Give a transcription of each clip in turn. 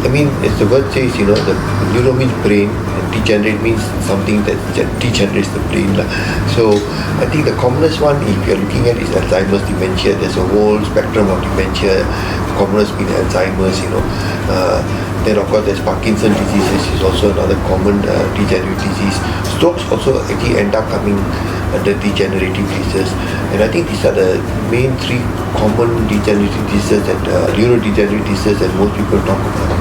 I mean, as the word says, the neuro means brain, and degenerate means something that degenerates the brain. So I think the commonest one, if you're looking at, is Alzheimer's dementia. There's a whole spectrum of dementia, commonest being Alzheimer's, Then of course there's Parkinson disease, is also another common degenerative disease. Strokes also actually end up coming under degenerative diseases, and I think these are the main three common degenerative diseases and neurodegenerative diseases that most people talk about.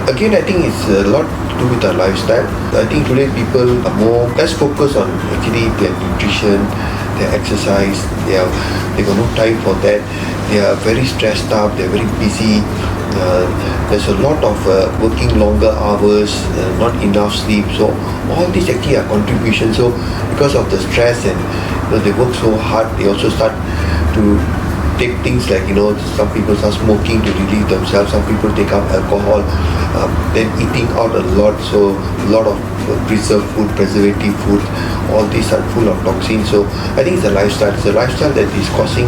Again, I think it's a lot to do with our lifestyle. I think today people are less focused on actually their nutrition, their exercise. They got no time for that. They are very stressed out. They're very busy. There's a lot of working longer hours, not enough sleep. So all these actually are contributions. So because of the stress and they work so hard, they also start to take things like, some people start smoking to relieve themselves. Some people take up alcohol, then eating out a lot. So a lot of preserved food, preservative food, all these are full of toxins. So I think it's a lifestyle. It's a lifestyle that is causing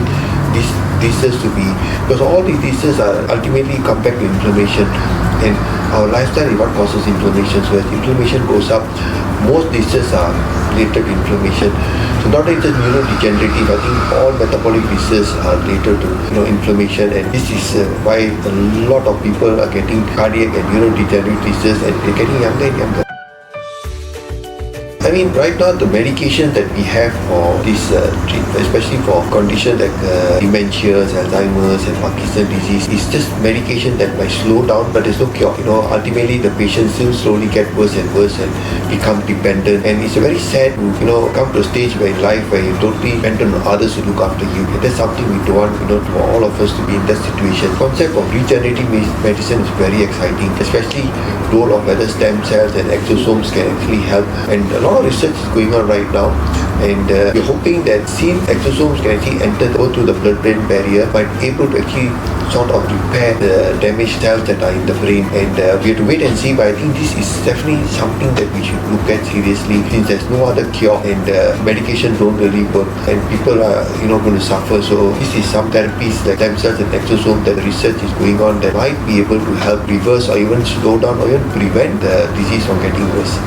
these diseases to be, because all these diseases are ultimately come back to inflammation, and our lifestyle is what causes inflammation. So as inflammation goes up, most diseases are related to inflammation. So not only just neurodegenerative, I think all metabolic diseases are related to inflammation, and this is why a lot of people are getting cardiac and neurodegenerative diseases, and they're getting younger and younger. I mean, right now the medication that we have for this treatment, especially for conditions like dementias, Alzheimer's and Parkinson disease, is just medication that might slow down, but there's no cure. Ultimately the patients still slowly get worse and worse and become dependent, and it's very sad to come to a stage where in life where you totally depend on others to look after you. And that's something we don't want for all of us to be in that situation. The concept of regenerative medicine is very exciting, especially the role of whether stem cells and exosomes can actually help, and a lot of research is going on right now, and we're hoping that since exosomes can actually go through the blood-brain barrier, might able to actually sort of repair the damaged cells that are in the brain, and we have to wait and see, but I think this is definitely something that we should look at seriously, since there's no other cure and medication don't really work and people are going to suffer. So this is some therapies like stem cells and exosomes that the research is going on that might be able to help reverse or even slow down or even prevent the disease from getting worse.